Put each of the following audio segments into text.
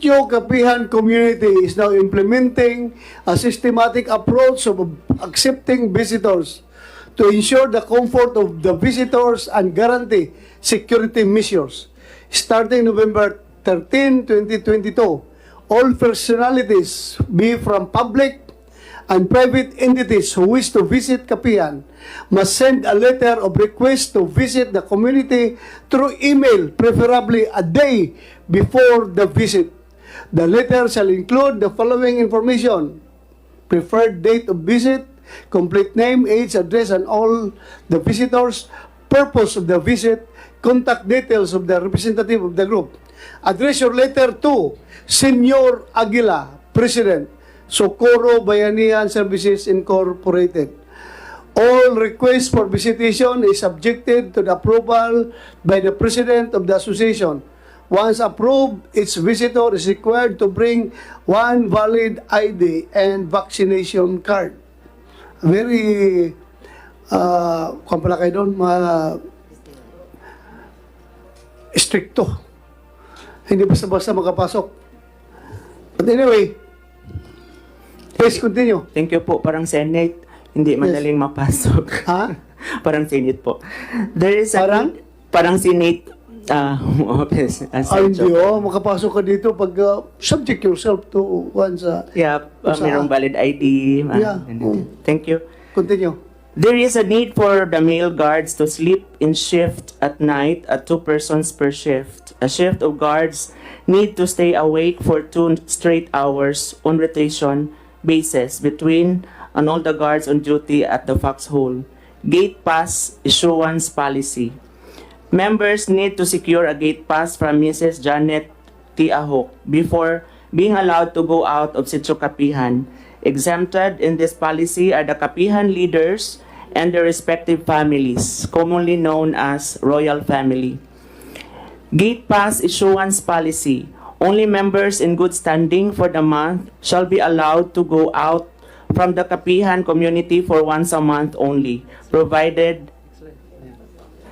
Sitio Kapihan community is now implementing a systematic approach of accepting visitors to ensure the comfort of the visitors and guarantee security measures. Starting November 13, 2022, all personalities, be from public and private entities who wish to visit Kapihan, must send a letter of request to visit the community through email, preferably a day before the visit. The letter shall include the following information: preferred date of visit, complete name, age, address, and all the visitors, purpose of the visit, contact details of the representative of the group. Address your letter to Senyor Agila, President, Socorro Bayanihan Services Incorporated. All requests for visitation is subjected to the approval by the President of the Association. Once approved, each visitor is required to bring one valid ID and vaccination card. Very, kung pala kayo doon, stricto. Hindi basta-basta makapasok. But anyway, please continue. Thank you po. Parang Senate, hindi madaling mapasok. Ha? Parang Senate po. There is a parang Senate office. Hindi makapasok ka dito pag subject yourself to once. Yeah, mayroong valid ID. Yeah. Thank you. Continue. There is a need for the male guards to sleep in shift at night at 2 persons per shift. A shift of guards need to stay awake for 2 straight hours on rotation basis between and all the guards on duty at the foxhole. Gate pass issuance policy. Members need to secure a gate pass from Mrs. Janet T. Ahok before being allowed to go out of Sitio Kapihan. Exempted in this policy are the Kapihan leaders and their respective families, commonly known as royal family. Gate pass issuance policy. Only members in good standing for the month shall be allowed to go out from the Kapihan community for once a month only, provided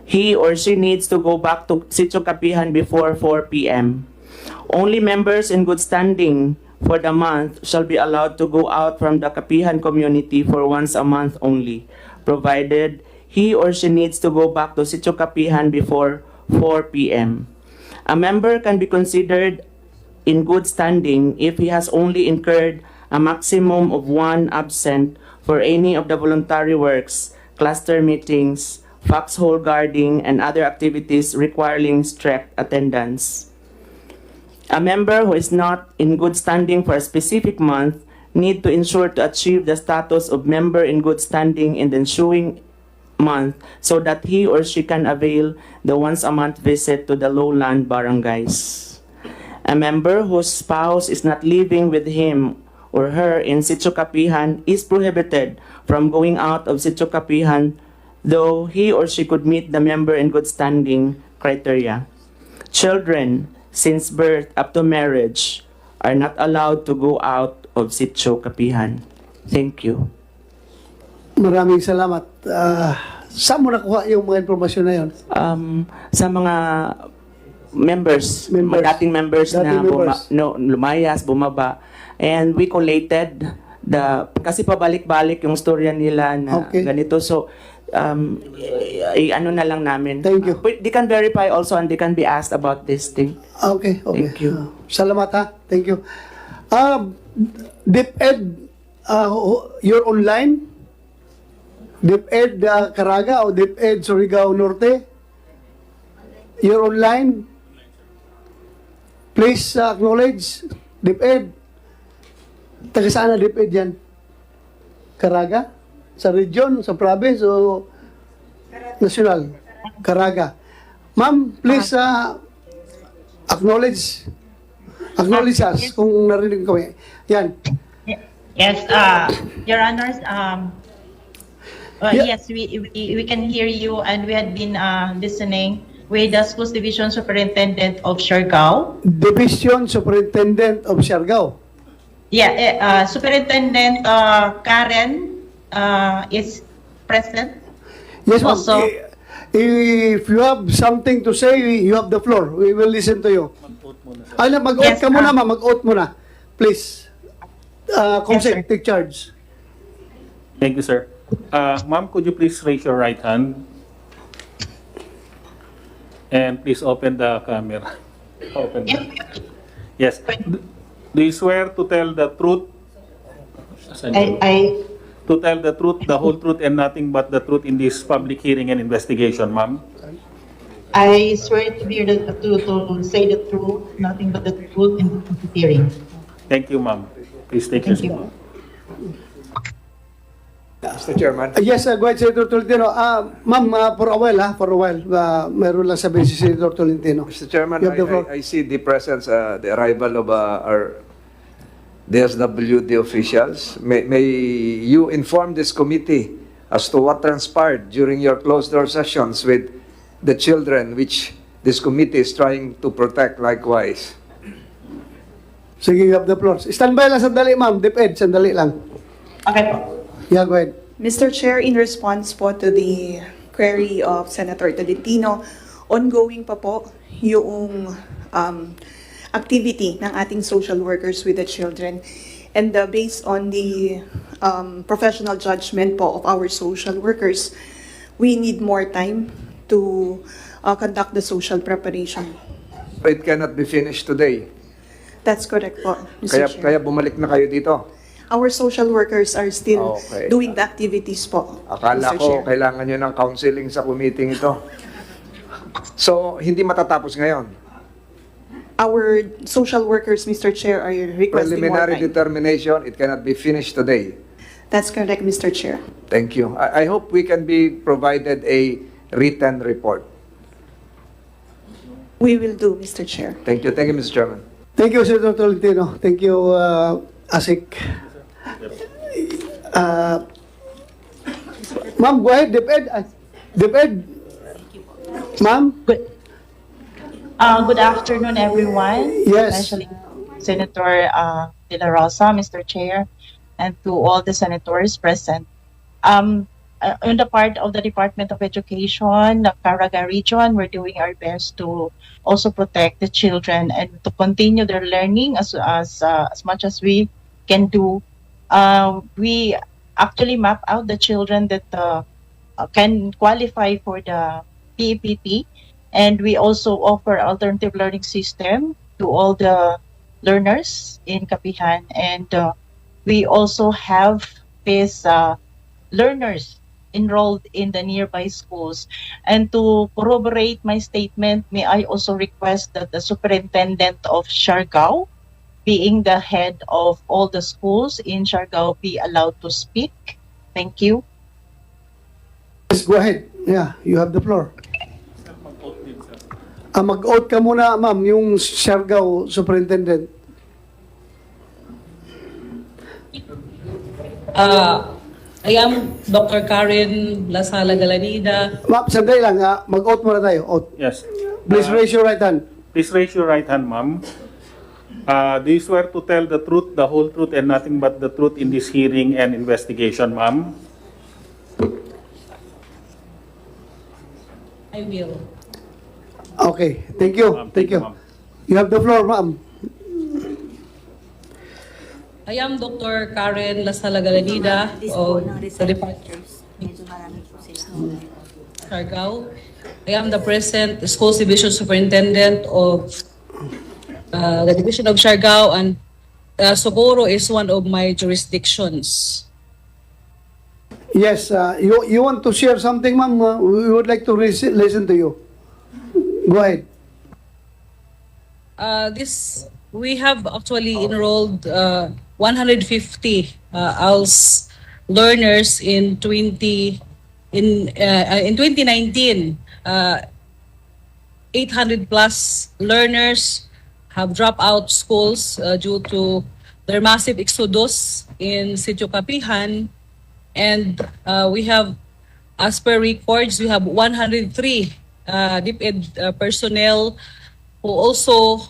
he or she needs to go back to Sitio Kapihan before 4 p.m. Only members in good standing for the month shall be allowed to go out from the Kapihan community for once a month only, provided he or she needs to go back to Sitio Kapihan before 4 p.m. A member can be considered in good standing if he has only incurred a maximum of 1 absent for any of the voluntary works, cluster meetings, foxhole guarding, and other activities requiring strict attendance. A member who is not in good standing for a specific month need to ensure to achieve the status of member in good standing in the ensuing month so that he or she can avail the once-a-month visit to the lowland barangays. A member whose spouse is not living with him or her in Sitio Kapihan is prohibited from going out of Sitio Kapihan, though he or she could meet the member in good standing criteria. Children, since birth up to marriage, are not allowed to go out of Sitio Kapihan. Thank you. Maraming salamat. Saan mo nakuha yung mga informasyon na yun? Sa mga members. Mga dating members na lumayas, bumaba. And we collated kasi pabalik-balik yung storya nila na ganito. So, ano na lang namin. Thank you. They can verify also and they can be asked about this thing. Okay. Thank you. Salamat ha. Thank you. DepEd, you're online? DepEd Caraga o DepEd Surigao Norte? You're online? Please acknowledge. DepEd. Taga saan na DepEd yan? Caraga? Sa region, sa province o national? Caraga. Ma'am, please acknowledge us kung narinig ko. Yan. Yes, Your Honors, yes, we can hear you and we had been listening with the Schools Division Superintendent of Siargao. Division Superintendent of Siargao. Yeah, Superintendent Karen is present. Yes, ma'am. Also, If you have something to say, you have the floor. We will listen to you. Ano, mag-oath Yes, ka muna, ma'am. Mag-oath muna. Please. Comsec, sir. take charge. Thank you, sir. Ma'am, could you please raise your right hand? And please open the camera. Open. Yes. Do you swear to tell the truth? I To tell the truth, the whole truth, and nothing but the truth in this public hearing and investigation, ma'am? swear to be to say the truth, nothing but the truth in the hearing. Thank you, ma'am. Please take your Thank seat. you. Mr. Chairman, Yes, go ahead, Senator Tolentino. Ma'am, for a while, meron lang sabihin si Senator Tolentino. Mr. Chairman, You have the floor. I see the presence, the arrival of our DSWD officials. May you inform this committee as to what transpired during your closed-door sessions with the children, which this committee is trying to protect likewise. Sige, you have the floor. Standby lang sandali, ma'am. DepEd, sandali lang. Okay po. Yeah, go ahead. Mr. Chair, in response po to the query of Senator Tolentino, ongoing pa po yung activity ng ating social workers with the children. And based on the professional judgment po of our social workers, we need more time to conduct the social preparation. So it cannot be finished today. That's correct po, Mr. Chair. Kaya bumalik na kayo dito. Our social workers are still Okay. doing the activities po, Akala Mr. ko Chair. kailangan nyo ng counseling sa meeting ito. So, hindi matatapos ngayon. Our social workers, Mr. Chair, are requesting more Preliminary time. determination, it cannot be finished today. That's correct, Mr. Chair. Thank you. I hope we can be provided a written report. We will do, Mr. Chair. Thank you. Thank you, Mr. Chairman. Thank you, Senator Tolentino. Thank you, Asik. Ma'am, go ahead, DepEd. DepEd. Ma'am? Good afternoon, everyone. Yes. Especially Senator De La Rosa, Mr. Chair, and to all the senators present. On the part of the Department of Education, the Caraga region, we're doing our best to also protect the children and to continue their learning as much as we can do. We actually map out the children that can qualify for the PEPP, and we also offer alternative learning system to all the learners in Kapihan, and we also have these learners enrolled in the nearby schools. And to corroborate my statement, may I also request that the superintendent of Siargao, being the head of all the schools in Siargao, be allowed to speak. Thank you. Yes, go ahead. Yeah, you have the floor. Mag-oath ka muna, ma'am, yung Siargao Superintendent. I am Dr. Karen Lasala Galanida. Ma'am, sandali lang. Mag-oath muna tayo. Oath. Yes. Please raise your right hand. Please raise your right hand, ma'am. Do you swear to tell the truth, the whole truth, and nothing but the truth in this hearing and investigation, ma'am? I will. Okay. Thank you. Ma'am, Thank you. ma'am. You have the floor, ma'am. I am Dr. Karen Lasala Galanida of the Department of Siargao. I am the present Schools Division Superintendent of the Division of Siargao, and Socorro is one of my jurisdictions. Yes, you want to share something, ma'am? We would like to listen to you. Go ahead. We have actually enrolled 150 ALS learners in 2019. 800 plus learners have dropped out schools due to their massive exodus in Sitio Kapihan, and we have, as per records, we have 103 DepEd personnel who also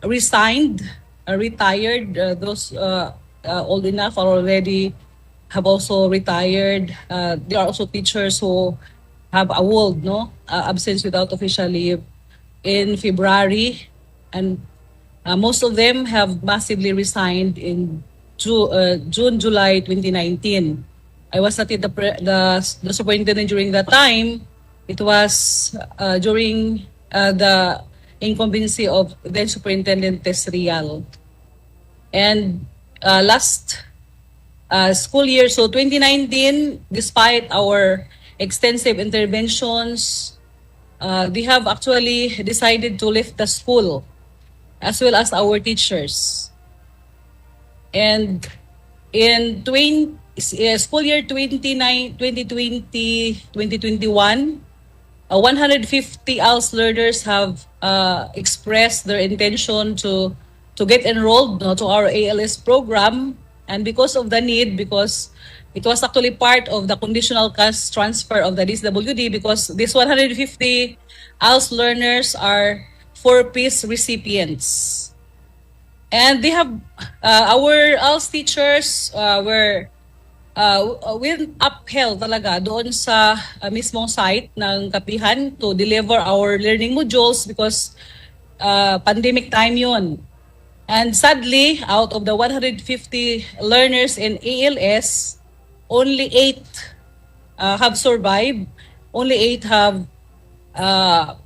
resigned, retired. Those old enough are already have also retired. There are also teachers who have award absence without official leave in February, and Most of them have massively resigned in June, July 2019. I was not the superintendent during that time. It was during the incumbency of then Superintendent Tess Rial. And last school year, so 2019, despite our extensive interventions, they have actually decided to lift the school as well as our teachers. And in school year 2020-2021, 150 ALS learners have expressed their intention to get enrolled to our ALS program. And because of the need, because it was actually part of the conditional cash transfer of the DSWD, because these 150 ALS learners are 4-piece recipients. And they have, our ALS teachers will upheld talaga doon sa mismong site ng Kapihan to deliver our learning modules because pandemic time yun. And sadly, out of the 150 learners in ALS, only 8 have survived. Only 8 have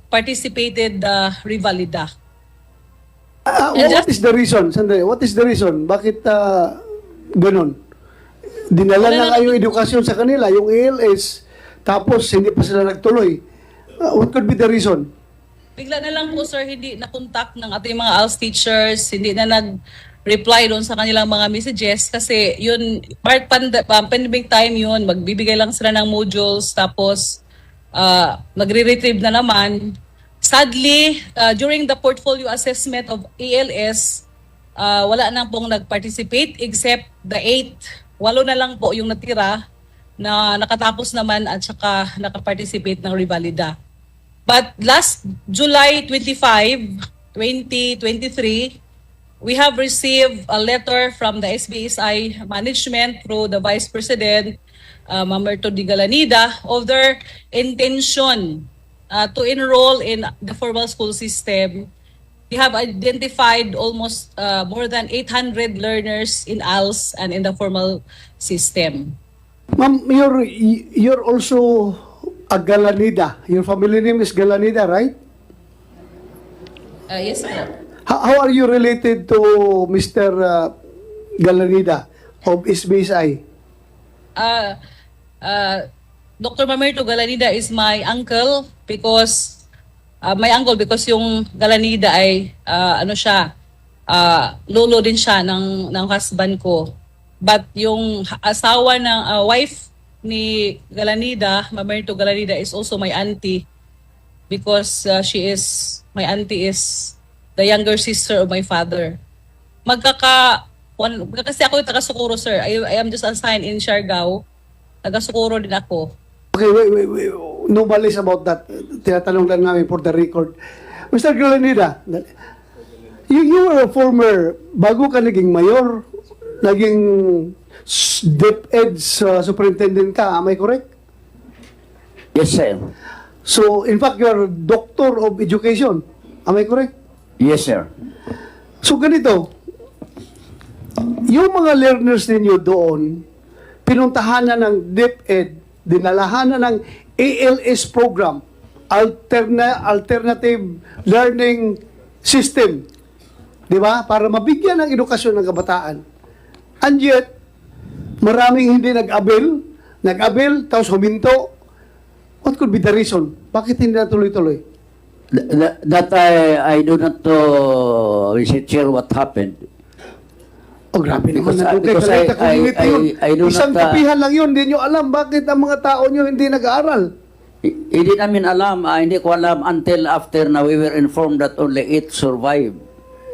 participated Revalida. What is the reason? Sandali, what is the reason? Bakit ganun? Dinala na kayo edukasyon sa kanila, yung ALS, tapos hindi pa sila nagtuloy. What could be the reason? Bigla na lang po, sir, hindi na-contact ng ating mga ALS teachers, hindi na nag-reply doon sa kanilang mga messages kasi yun, pandemic time yun, magbibigay lang sila ng modules, tapos magre-retrieve na naman. Sadly, during the portfolio assessment of ALS, wala na pong nag-participate except the 8 na lang po yung natira na nakatapos naman at saka nakaparticipate ng Revalida. But last July 25, 2023, we have received a letter from the SBSI management through the Vice President, Mamerto Di Galanida, of their intention to enroll in the formal school system. We have identified almost more than 800 learners in ALS and in the formal system. Ma'am, you're also a Galanida. Your family name is Galanida, right? Yes, sir. How are you related to Mr. Galanida of SBSI? Dr. Mamerto Galanida is my uncle because yung Galanida ay lolo din siya ng husband ko. But yung asawa ng wife ni Galanida, Mamerto Galanida, is also my auntie because my auntie is the younger sister of my father. Kasi ako yung taga-Socorro, sir. I am just assigned in Siargao. Taga-Socorro din ako. Okay, wait. No malice about that. Tinatanong lang namin for the record. Mr. Galanida, you were a former, bago ka naging mayor, naging DepEd superintendent ka, am I correct? Yes, sir. So, in fact, you are doctor of education, am I correct? Yes, sir. So, ganito, yung mga learners ninyo doon, pinuntahan na ng DepEd, dinalahan na ng ALS program, Alternative Learning System, di ba? Para mabigyan ng edukasyon ng kabataan. And yet, maraming hindi nag-abel, tapos huminto. What could be the reason? Bakit hindi na tuloy-tuloy? That I do not share what happened. Oh, grabe naman. Because I do Isang not, kapihan lang yun, hindi nyo alam bakit ang mga tao nyo hindi nag-aaral. Hindi namin alam, hindi ko alam until after na we were informed that only 8 survived.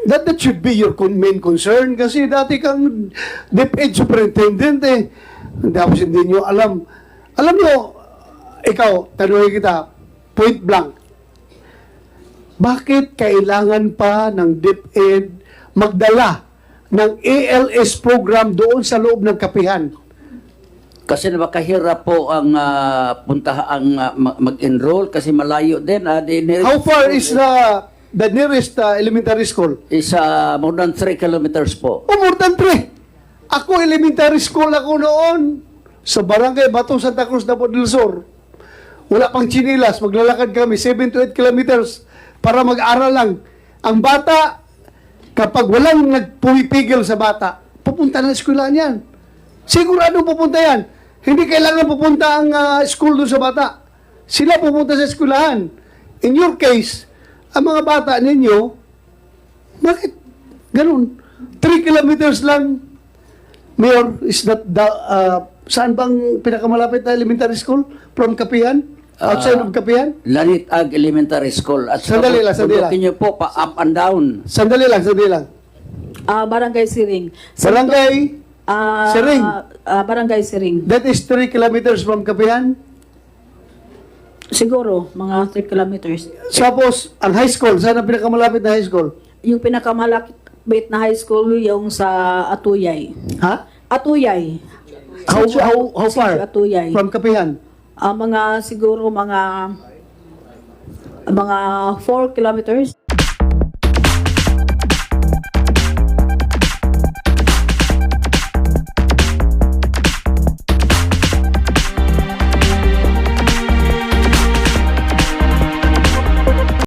That should be your main concern kasi dati kang DepEd superintendent eh. Tapos hindi nyo alam. Alam nyo, ikaw, tanungin kita, point blank. Bakit kailangan pa ng DepEd magdala ng ALS program doon sa loob ng kapihan? Kasi napakahirap po ang mag-enroll kasi malayo din. How far is the the nearest elementary school? Is more than 3 kilometers po. Oh, more than 3. Ako, elementary school ako noon sa barangay Batong Santa Cruz, Davao del Sur. Wala pang chinilas, maglalakad kami 7 to 8 kilometers para mag-aral lang. Ang bata, kapag walang nagpumipigil sa bata, pupunta na eskwelahan yan. Sigurado pupunta yan. Hindi kailangan pupunta ang school doon sa bata. Sila pupunta sa eskwelahan. In your case, ang mga bata ninyo, bakit ganun? 3 kilometers lang. Mayor, is that the, saan bang pinakamalapit na elementary school? From Kapihan? Outside of Kapihan? Lanitag Elementary School. At Sandali lang, sandali lang. bundukin niyo po pa up and down. Sandali lang. Barangay Siring. Barangay Siring. Barangay Siring. That is 3 kilometers from Kapihan. Siguro, mga 3 kilometers. Suppose, ang high school, saan ang pinakamalapit na high school? Yung pinakamalapit na high school, yung sa Atuyay. Ha? Atuyay. How far? Atuyay. From Kapihan? Siguro mga 4 kilometers.